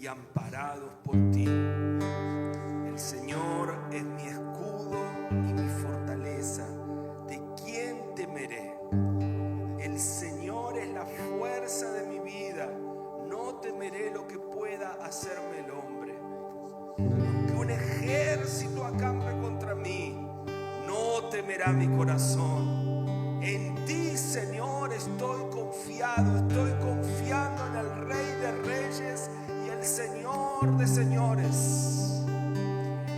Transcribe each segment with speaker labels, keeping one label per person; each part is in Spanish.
Speaker 1: y amparados por ti. El Señor es mi escudo y mi fortaleza. ¿De quién temeré? El Señor es la fuerza de mi vida. No temeré lo que pueda hacerme el hombre. Aunque un ejército acampe contra mí, no temerá mi corazón. En ti, Señor, estoy confiado. Estoy confiando en el Rey de Reyes y el Señor de Señores.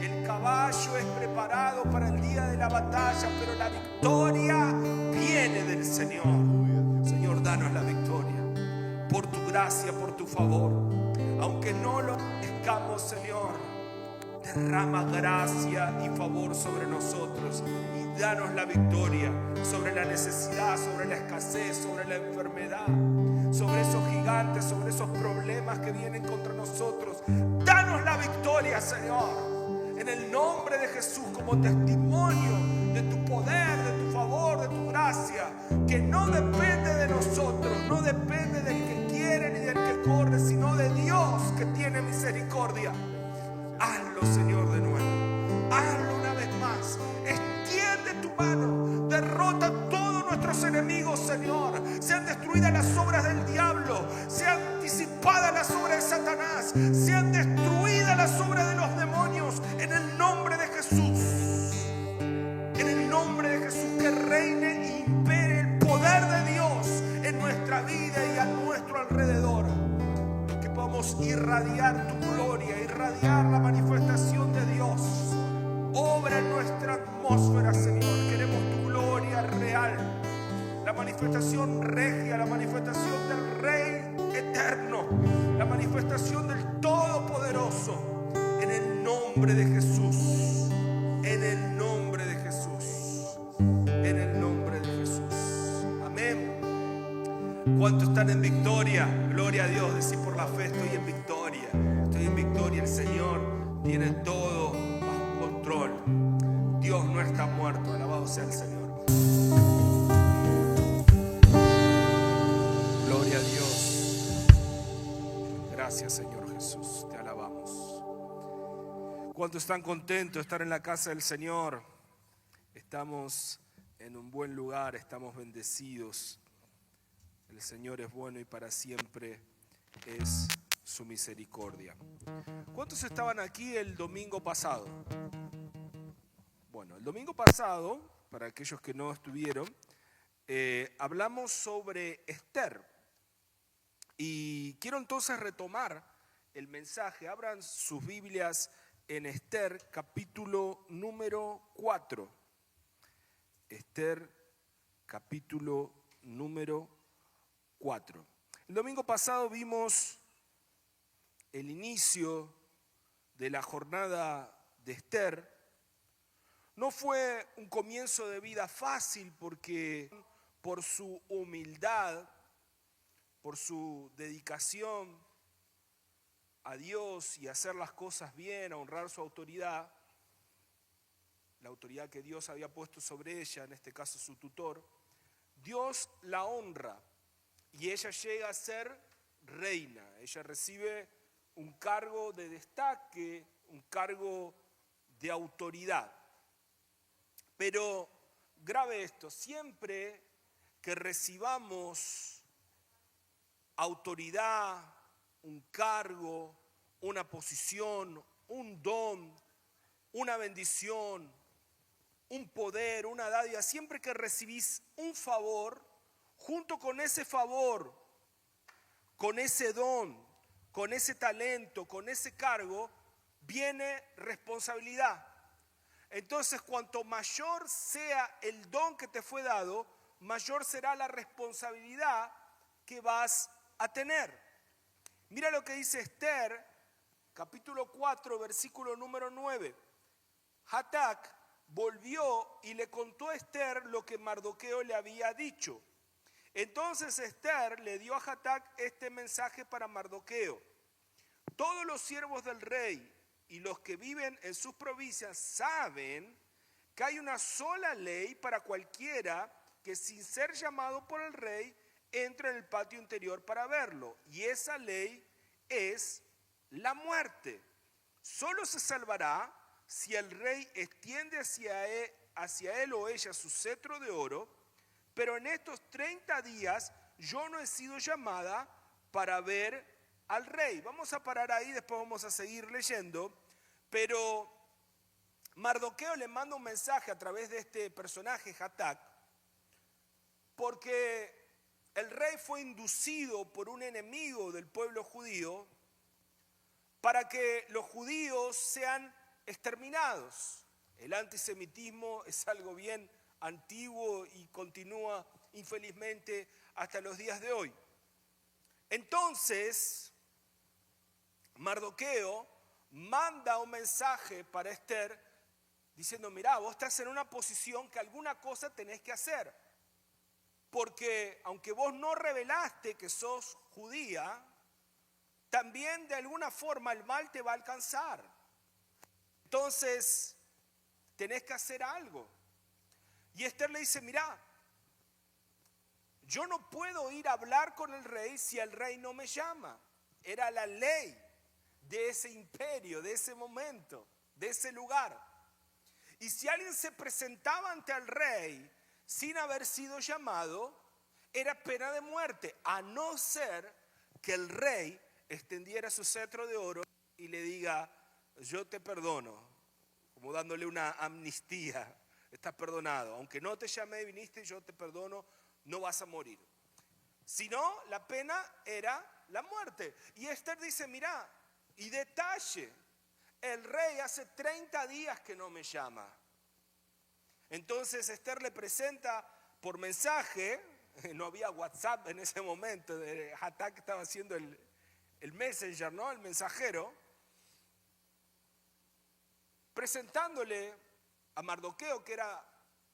Speaker 1: El caballo es preparado para el día de la batalla, pero la victoria viene del Señor. Señor, danos la victoria por tu gracia, por tu favor. Aunque no lo merezcamos, Señor, derrama gracia y favor sobre nosotros y danos la victoria sobre la necesidad, sobre la escasez, sobre la enfermedad, sobre esos gigantes, sobre esos problemas que vienen contra nosotros. Danos la victoria, Señor, en el nombre de Jesús, como testimonio de tu poder, de tu favor, de tu gracia, que no depende de nosotros, no depende del que quiere ni del que corre, sino de Dios que tiene misericordia. Hazlo, Señor, de nuevo. Hazlo una vez más. Extiende tu mano. Derrota a todos nuestros enemigos, Señor. Sean destruidas las obras del diablo. Sean disipadas las obras de Satanás. Sean destruidas las obras de los demonios. En el nombre de Jesús. En el nombre de Jesús, que reine e impere el poder de Dios en nuestra vida y a nuestro alrededor. Podamos irradiar tu gloria, irradiar la manifestación de Dios. Obra en nuestra atmósfera, Señor. Queremos tu gloria real, la manifestación regia, la manifestación del Rey eterno, la manifestación del Todopoderoso. En el nombre de Jesús, en el nombre de Jesús, en el nombre de Jesús. Amén. ¿Cuántos están en victoria? Gloria a Dios. Decir por la fe: estoy en victoria. Estoy en victoria. El Señor tiene todo bajo control. Dios no está muerto. Alabado sea el Señor. Gloria a Dios. Gracias, Señor Jesús. Te alabamos. ¿Cuántos están contentos de estar en la casa del Señor? Estamos en un buen lugar. Estamos bendecidos. El Señor es bueno y para siempre es su misericordia. ¿Cuántos estaban aquí el domingo pasado? Bueno, el domingo pasado, para aquellos que no estuvieron, hablamos sobre Esther. Y quiero entonces retomar el mensaje. Abran sus Biblias en Esther, capítulo número 4. Esther, capítulo número 4. El domingo pasado vimos el inicio de la jornada de Esther. No fue un comienzo de vida fácil porque por su humildad, por su dedicación a Dios y a hacer las cosas bien, a honrar su autoridad, la autoridad que Dios había puesto sobre ella, en este caso su tutor, Dios la honra. Y ella llega a ser reina. Ella recibe un cargo de destaque, un cargo de autoridad. Pero grave esto, siempre que recibamos autoridad, un cargo, una posición, un don, una bendición, un poder, una dádiva, siempre que recibís un favor, junto con ese favor, con ese don, con ese talento, con ese cargo, viene responsabilidad. Entonces, cuanto mayor sea el don que te fue dado, mayor será la responsabilidad que vas a tener. Mira lo que dice Esther, capítulo 4, versículo número 9. Hatac volvió y le contó a Esther lo que Mardoqueo le había dicho. Entonces Esther le dio a Hatac este mensaje para Mardoqueo: todos los siervos del rey y los que viven en sus provincias saben que hay una sola ley para cualquiera que, sin ser llamado por el rey, entre en el patio interior para verlo. Y esa ley es la muerte. Solo se salvará si el rey extiende hacia él o ella su cetro de oro, pero en estos 30 días yo no he sido llamada para ver al rey. Vamos a parar ahí, después vamos a seguir leyendo, pero Mardoqueo le manda un mensaje a través de este personaje, Hatak, porque el rey fue inducido por un enemigo del pueblo judío para que los judíos sean exterminados. El antisemitismo es algo bien antiguo y continúa infelizmente hasta los días de hoy. Entonces, Mardoqueo manda un mensaje para Esther diciendo, mirá, vos estás en una posición que alguna cosa tenés que hacer. Porque aunque vos no revelaste que sos judía, también de alguna forma el mal te va a alcanzar. Entonces, tenés que hacer algo. Y Esther le dice, mirá, yo no puedo ir a hablar con el rey si el rey no me llama. Era la ley de ese imperio, de ese momento, de ese lugar. Y si alguien se presentaba ante el rey sin haber sido llamado, era pena de muerte, a no ser que el rey extendiera su cetro de oro y le diga, yo te perdono, como dándole una amnistía, estás perdonado, aunque no te llamé, viniste, yo te perdono, no vas a morir. Si no, la pena era la muerte. Y Esther dice, mirá, y detalle, el rey hace 30 días que no me llama. Entonces Esther le presenta por mensaje, no había WhatsApp en ese momento, Hatak estaba haciendo el messenger, ¿no? El mensajero, presentándole a Mardoqueo, que era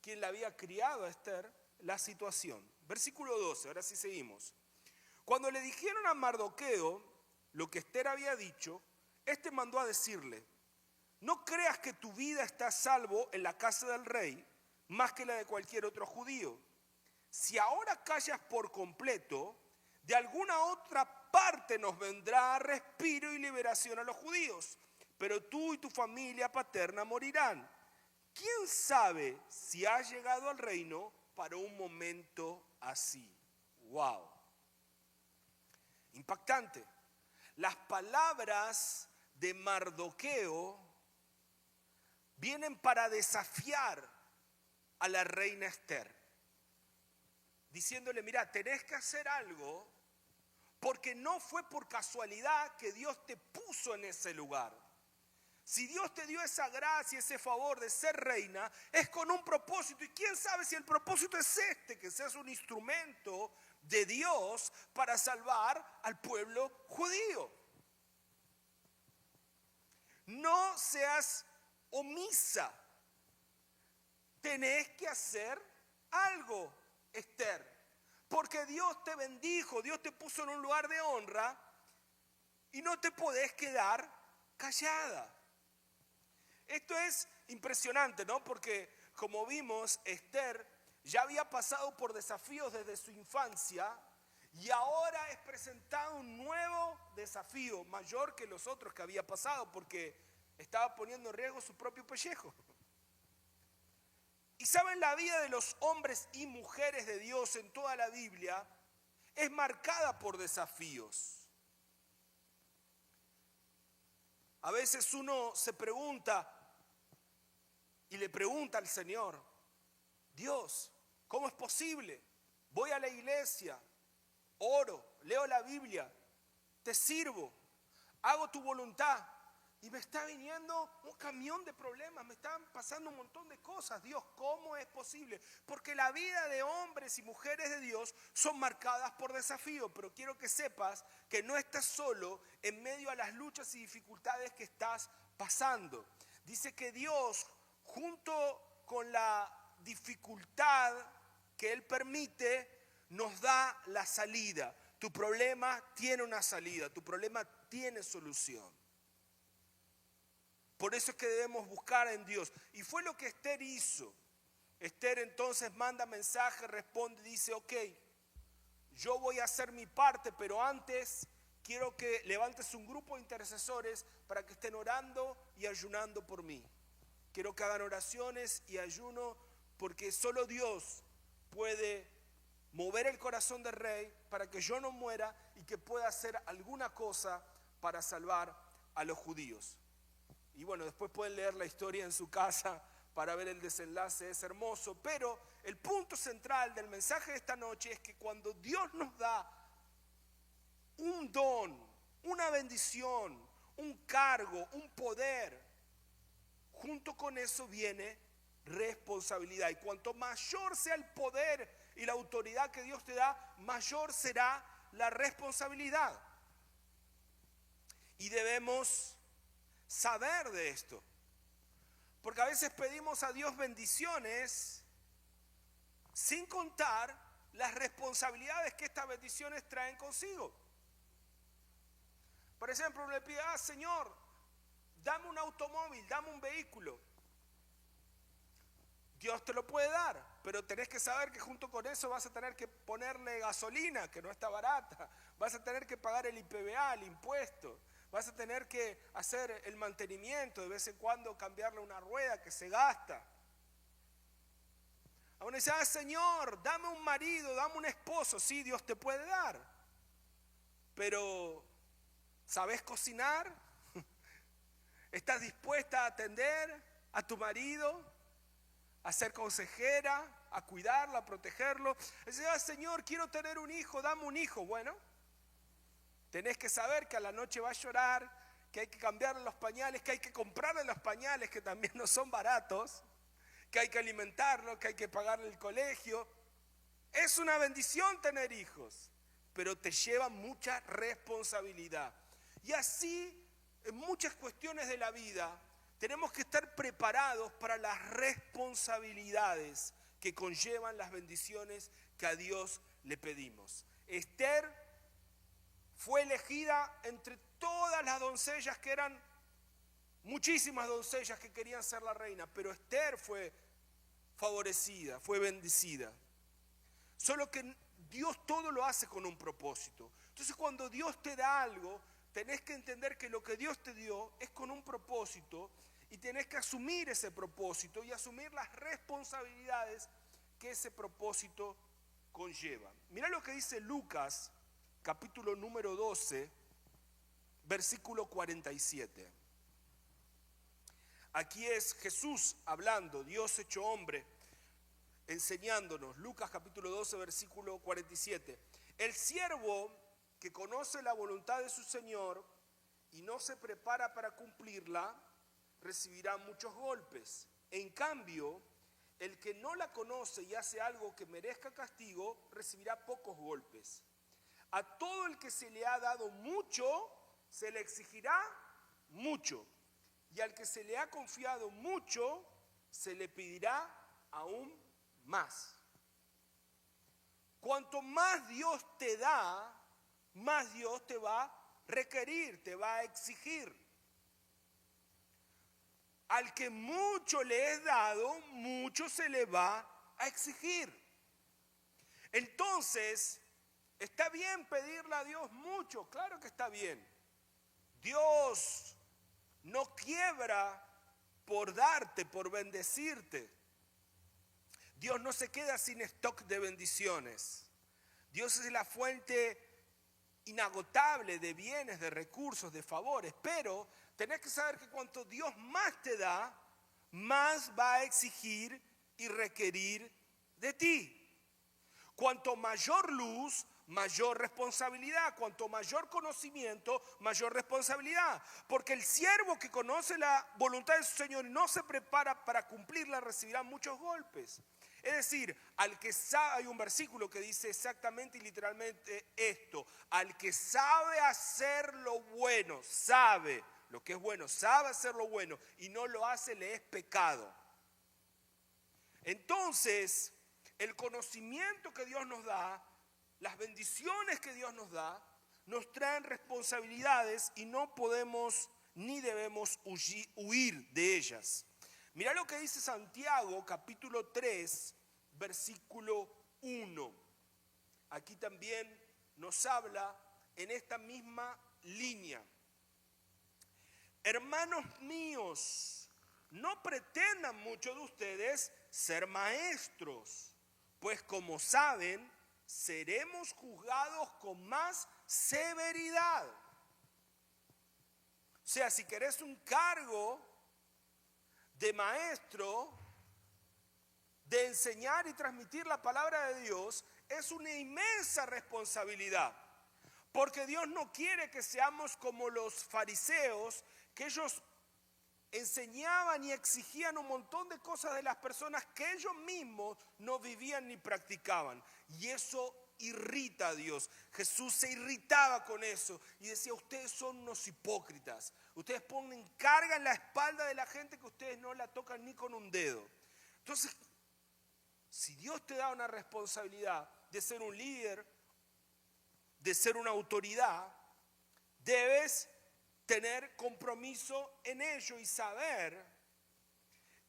Speaker 1: quien la había criado a Esther, la situación. Versículo 12, ahora sí seguimos. Cuando le dijeron a Mardoqueo lo que Esther había dicho, este mandó a decirle, no creas que tu vida está a salvo en la casa del rey, más que la de cualquier otro judío. Si ahora callas por completo, de alguna otra parte nos vendrá respiro y liberación a los judíos, pero tú y tu familia paterna morirán. ¿Quién sabe si has llegado al reino para un momento así? ¡Wow! Impactante. Las palabras de Mardoqueo vienen para desafiar a la reina Esther, diciéndole, mira, tenés que hacer algo porque no fue por casualidad que Dios te puso en ese lugar. Si Dios te dio esa gracia, ese favor de ser reina, es con un propósito. Y quién sabe si el propósito es que seas un instrumento de Dios para salvar al pueblo judío. No seas omisa. Tenés que hacer algo, Esther. Porque Dios te bendijo, Dios te puso en un lugar de honra y no te podés quedar callada. Esto es impresionante, ¿no? Porque como vimos, Esther ya había pasado por desafíos desde su infancia y ahora es presentado un nuevo desafío, mayor que los otros que había pasado, porque estaba poniendo en riesgo su propio pellejo. Y saben, la vida de los hombres y mujeres de Dios en toda la Biblia es marcada por desafíos. A veces uno se pregunta y le pregunta al Señor, Dios, ¿cómo es posible? Voy a la iglesia, oro, leo la Biblia, te sirvo, hago tu voluntad y me está viniendo un camión de problemas, me están pasando un montón de cosas. Dios, ¿cómo es posible? Porque la vida de hombres y mujeres de Dios son marcadas por desafíos, pero quiero que sepas que no estás solo en medio a las luchas y dificultades que estás pasando. Dice que Dios, junto con la dificultad que Él permite, nos da la salida. Tu problema tiene una salida, tu problema tiene solución. Por eso es que debemos buscar en Dios. Y fue lo que Esther hizo. Esther entonces manda mensaje, responde y dice, ok, yo voy a hacer mi parte, pero antes quiero que levantes un grupo de intercesores para que estén orando y ayunando por mí. Quiero que hagan oraciones y ayuno porque solo Dios puede mover el corazón del rey para que yo no muera y que pueda hacer alguna cosa para salvar a los judíos. Y bueno, después pueden leer la historia en su casa para ver el desenlace, es hermoso. Pero el punto central del mensaje de esta noche es que cuando Dios nos da un don, una bendición, un cargo, un poder, junto con eso viene responsabilidad. Y cuanto mayor sea el poder y la autoridad que Dios te da, mayor será la responsabilidad. Y debemos saber de esto. Porque a veces pedimos a Dios bendiciones sin contar las responsabilidades que estas bendiciones traen consigo. Por ejemplo, le pide, Señor, dame un automóvil, dame un vehículo. Dios te lo puede dar, pero tenés que saber que junto con eso vas a tener que ponerle gasolina, que no está barata. Vas a tener que pagar el IPVA, el impuesto. Vas a tener que hacer el mantenimiento, de vez en cuando cambiarle una rueda que se gasta. Aún dice, Señor, dame un marido, dame un esposo. Sí, Dios te puede dar. Pero, ¿sabes cocinar? ¿Estás dispuesta a atender a tu marido? ¿A ser consejera? ¿A cuidarlo? ¿A protegerlo? Dice, Señor, quiero tener un hijo, dame un hijo. Bueno, tenés que saber que a la noche va a llorar, que hay que cambiarle los pañales, que hay que comprarle los pañales, que también no son baratos, que hay que alimentarlo, que hay que pagarle el colegio. Es una bendición tener hijos, pero te lleva mucha responsabilidad. Y así, en muchas cuestiones de la vida, tenemos que estar preparados para las responsabilidades que conllevan las bendiciones que a Dios le pedimos. Esther fue elegida entre todas las doncellas que eran muchísimas doncellas que querían ser la reina, pero Esther fue favorecida, fue bendecida. Solo que Dios todo lo hace con un propósito. Entonces cuando Dios te da algo, tenés que entender que lo que Dios te dio es con un propósito y tenés que asumir ese propósito y asumir las responsabilidades que ese propósito conlleva. Mirá lo que dice Lucas, capítulo número 12, versículo 47. Aquí es Jesús hablando, Dios hecho hombre, enseñándonos. Lucas capítulo 12, versículo 47. El siervo que conoce la voluntad de su Señor y no se prepara para cumplirla, recibirá muchos golpes. En cambio, el que no la conoce y hace algo que merezca castigo, recibirá pocos golpes. A todo el que se le ha dado mucho, se le exigirá mucho. Y al que se le ha confiado mucho, se le pedirá aún más. Cuanto más Dios te da, más Dios te va a requerir, te va a exigir. Al que mucho le es dado, mucho se le va a exigir. Entonces, ¿está bien pedirle a Dios mucho? Claro que está bien. Dios no quiebra por darte, por bendecirte. Dios no se queda sin stock de bendiciones. Dios es la fuente inagotable de bienes, de recursos, de favores. Pero tenés que saber que cuanto Dios más te da, más va a exigir y requerir de ti. Cuanto mayor luz, mayor responsabilidad. Cuanto mayor conocimiento, mayor responsabilidad. Porque el siervo que conoce la voluntad de su Señor y no se prepara para cumplirla, recibirá muchos golpes. Es decir, al que sabe, hay un versículo que dice exactamente y literalmente esto: al que sabe hacer lo bueno, sabe lo que es bueno, sabe hacer lo bueno y no lo hace, le es pecado. Entonces, el conocimiento que Dios nos da, las bendiciones que Dios nos da, nos traen responsabilidades y no podemos ni debemos huir de ellas. Mirá lo que dice Santiago, capítulo 3, versículo 1. Aquí también nos habla en esta misma línea. Hermanos míos, no pretendan muchos de ustedes ser maestros, pues como saben, seremos juzgados con más severidad. O sea, si querés un cargo de maestro, de enseñar y transmitir la palabra de Dios, es una inmensa responsabilidad. Porque Dios no quiere que seamos como los fariseos, que ellos enseñaban y exigían un montón de cosas de las personas que ellos mismos no vivían ni practicaban. Y eso irrita a Dios. Jesús se irritaba con eso y decía: ustedes son unos hipócritas. Ustedes ponen carga en la espalda de la gente que ustedes no la tocan ni con un dedo. Entonces, si Dios te da una responsabilidad de ser un líder, de ser una autoridad, debes tener compromiso en ello y saber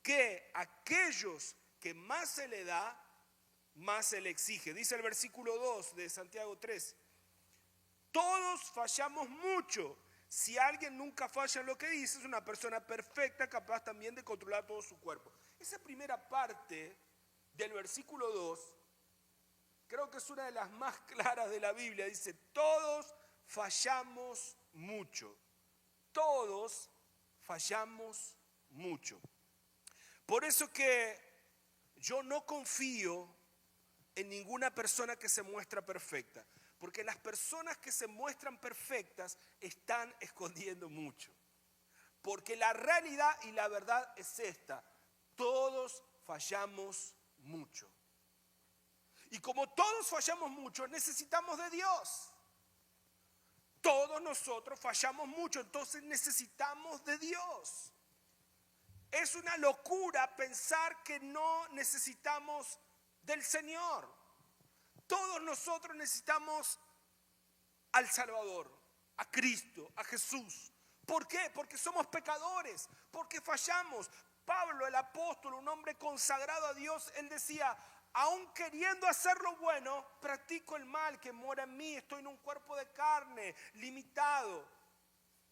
Speaker 1: que aquellos que más se le da, más se le exige. Dice el versículo 2 de Santiago 3: todos fallamos mucho. Si alguien nunca falla en lo que dice, es una persona perfecta, capaz también de controlar todo su cuerpo. Esa primera parte del versículo 2 creo que es una de las más claras de la Biblia. Dice: todos fallamos mucho. Todos fallamos mucho. Por eso que yo no confío en ninguna persona que se muestra perfecta, porque las personas que se muestran perfectas están escondiendo mucho. Porque la realidad y la verdad es esta: todos fallamos mucho. Y como todos fallamos mucho, necesitamos de Dios. Todos nosotros fallamos mucho, entonces necesitamos de Dios. Es una locura pensar que no necesitamos del Señor. Todos nosotros necesitamos al Salvador, a Cristo, a Jesús. ¿Por qué? Porque somos pecadores, porque fallamos. Pablo, el apóstol, un hombre consagrado a Dios, él decía: aun queriendo hacer lo bueno, practico el mal que mora en mí. Estoy en un cuerpo de carne, limitado.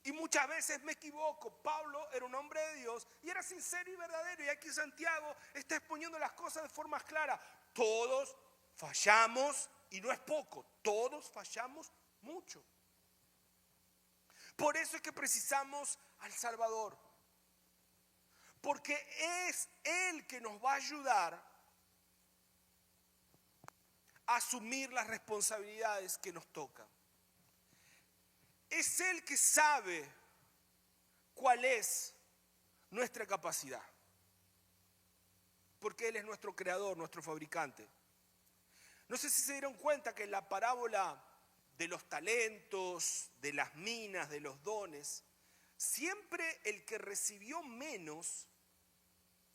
Speaker 1: Y muchas veces me equivoco. Pablo era un hombre de Dios y era sincero y verdadero. Y aquí Santiago está exponiendo las cosas de forma clara. Todos fallamos, y no es poco. Todos fallamos mucho. Por eso es que precisamos al Salvador. Porque es Él que nos va a ayudar asumir las responsabilidades que nos tocan. Es Él que sabe cuál es nuestra capacidad, porque Él es nuestro creador, nuestro fabricante. No sé si se dieron cuenta que en la parábola de los talentos, de las minas, de los dones, siempre el que recibió menos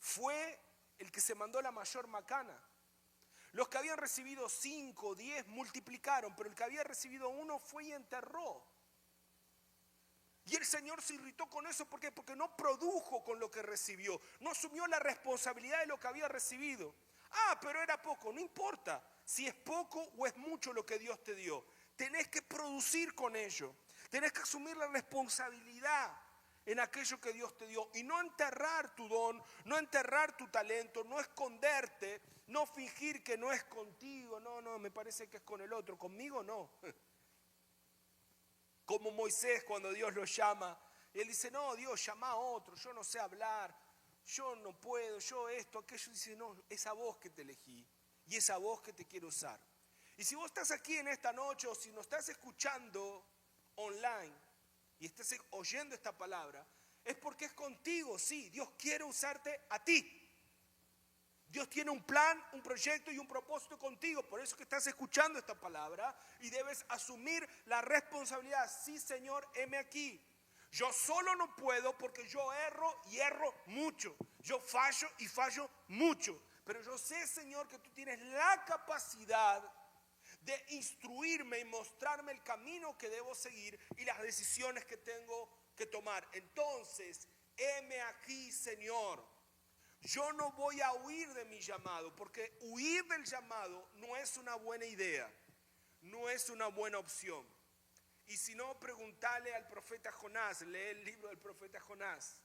Speaker 1: fue el que se mandó la mayor macana. Los que habían recibido 5, 10 multiplicaron, pero el que había recibido 1 fue y enterró. Y el Señor se irritó con eso. ¿Por qué? Porque no produjo con lo que recibió, no asumió la responsabilidad de lo que había recibido. Ah, pero era poco, no importa si es poco o es mucho lo que Dios te dio. Tenés que producir con ello, tenés que asumir la responsabilidad en aquello que Dios te dio y no enterrar tu don, no enterrar tu talento, no esconderte, no fingir que no es contigo. No, me parece que es con el otro, conmigo no. Como Moisés cuando Dios lo llama, él dice: no, Dios, llama a otro, yo no sé hablar, yo no puedo, yo esto, aquello. Dice: no, es a vos que te elegí y es a vos que te quiero usar. Y si vos estás aquí en esta noche, o si nos estás escuchando online y estás oyendo esta palabra, es porque es contigo. Sí, Dios quiere usarte a ti. Dios tiene un plan, un proyecto y un propósito contigo. Por eso que estás escuchando esta palabra y debes asumir la responsabilidad. Sí, Señor, heme aquí. Yo solo no puedo porque yo erro y erro mucho. Yo fallo y fallo mucho. Pero yo sé, Señor, que tú tienes la capacidad de instruirme y mostrarme el camino que debo seguir y las decisiones que tengo que tomar. Entonces, heme aquí, Señor. Yo no voy a huir de mi llamado, porque huir del llamado no es una buena idea, no es una buena opción. Y si no, preguntale al profeta Jonás, lee el libro del profeta Jonás.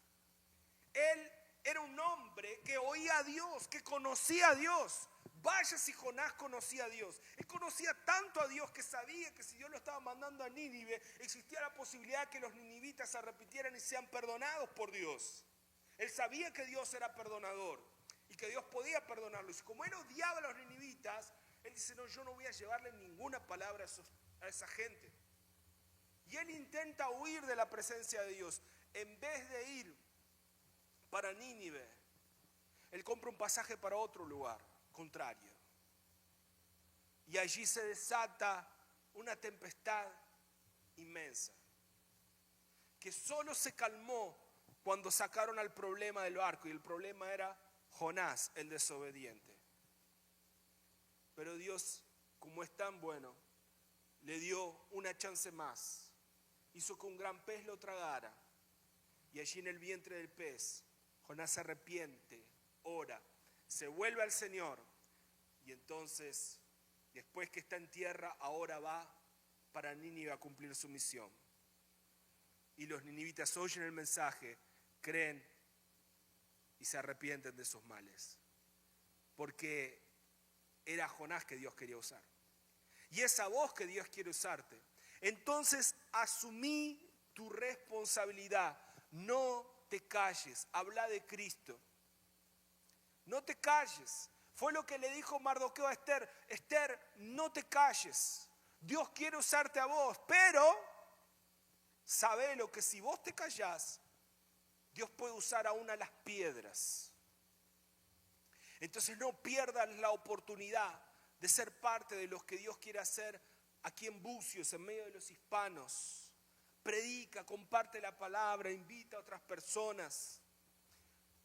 Speaker 1: Él era un hombre que oía a Dios, que conocía a Dios. Vaya si Jonás conocía a Dios. Él conocía tanto a Dios que sabía que si Dios lo estaba mandando a Nínive, existía la posibilidad que los ninivitas se arrepintieran y sean perdonados por Dios. Él sabía que Dios era perdonador y que Dios podía perdonarlos. Y como él odiaba a los ninivitas, él dice, no, yo no voy a llevarle ninguna palabra a esa gente. Y él intenta huir de la presencia de Dios. En vez de ir para Nínive, él compra un pasaje para otro lugar contrario. Y allí se desata una tempestad inmensa, que solo se calmó cuando sacaron al problema del barco. Y el problema era Jonás, el desobediente. Pero Dios, como es tan bueno, le dio una chance más. Hizo que un gran pez lo tragara. Y allí en el vientre del pez, Jonás se arrepiente, ora, se vuelve al Señor. Y entonces, después que está en tierra, ahora va para Nínive a cumplir su misión. Y los ninivitas oyen el mensaje, creen y se arrepienten de sus males. Porque era Jonás que Dios quería usar. Y es a vos que Dios quiere usarte. Entonces asumí tu responsabilidad. No te calles. Habla de Cristo. No te calles. Fue lo que le dijo Mardoqueo a Esther. Esther, no te calles. Dios quiere usarte a vos, pero sabelo que si vos te callás, Dios puede usar aún a las piedras. Entonces no pierdas la oportunidad de ser parte de los que Dios quiere hacer aquí en Bucios, en medio de los hispanos. Predica, comparte la palabra, invita a otras personas.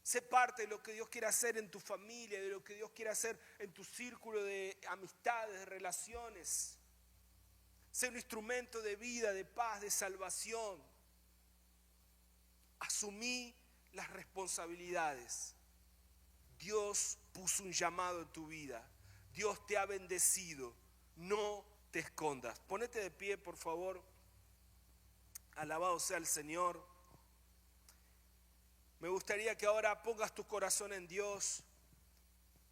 Speaker 1: Sé parte de lo que Dios quiere hacer en tu familia, de lo que Dios quiere hacer en tu círculo de amistades, de relaciones. Sé un instrumento de vida, de paz, de salvación. Asumí las responsabilidades. Dios puso un llamado en tu vida. Dios te ha bendecido. No te escondas. Ponete de pie, por favor. Alabado sea el Señor. Me gustaría que ahora pongas tu corazón en Dios.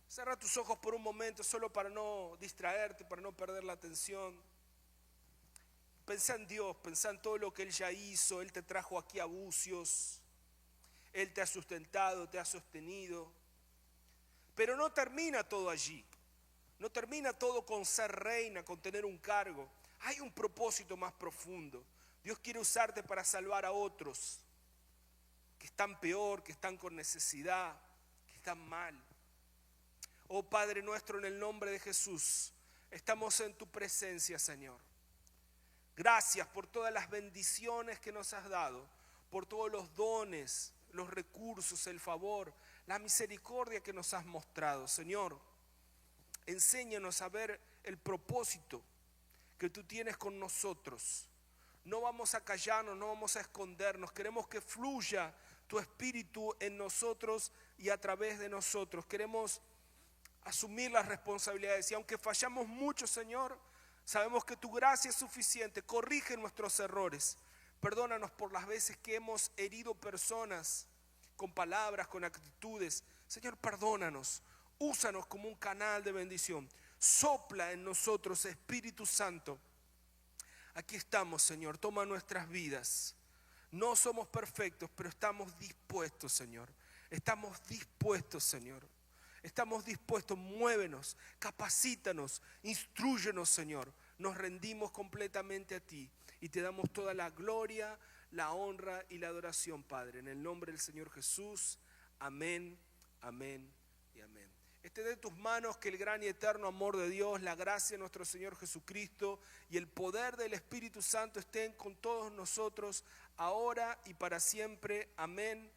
Speaker 1: Cierra tus ojos por un momento, solo para no distraerte, para no perder la atención. Pensá en Dios, pensá en todo lo que Él ya hizo. Él te trajo aquí a Bucios. Él te ha sustentado, te ha sostenido. Pero no termina todo allí. No termina todo con ser reina, con tener un cargo. Hay un propósito más profundo. Dios quiere usarte para salvar a otros que están peor, que están con necesidad, que están mal. Oh Padre nuestro, en el nombre de Jesús, estamos en tu presencia, Señor. Gracias por todas las bendiciones que nos has dado, por todos los dones, los recursos, el favor, la misericordia que nos has mostrado. Señor, enséñanos a ver el propósito que tú tienes con nosotros. No vamos a callarnos, no vamos a escondernos. Queremos que fluya tu espíritu en nosotros y a través de nosotros. Queremos asumir las responsabilidades. Y aunque fallamos mucho, Señor, sabemos que tu gracia es suficiente. Corrige nuestros errores. Perdónanos por las veces que hemos herido personas con palabras, con actitudes. Señor, perdónanos. Úsanos como un canal de bendición. Sopla en nosotros, Espíritu Santo. Aquí estamos, Señor. Toma nuestras vidas. No somos perfectos, pero estamos dispuestos, Señor. Estamos dispuestos, Señor. Estamos dispuestos. Muévenos, capacítanos, instrúyenos, Señor. Nos rendimos completamente a ti y te damos toda la gloria, la honra y la adoración, Padre. En el nombre del Señor Jesús. Amén, amén y amén. Esté de tus manos que el gran y eterno amor de Dios, la gracia de nuestro Señor Jesucristo y el poder del Espíritu Santo estén con todos nosotros ahora y para siempre. Amén.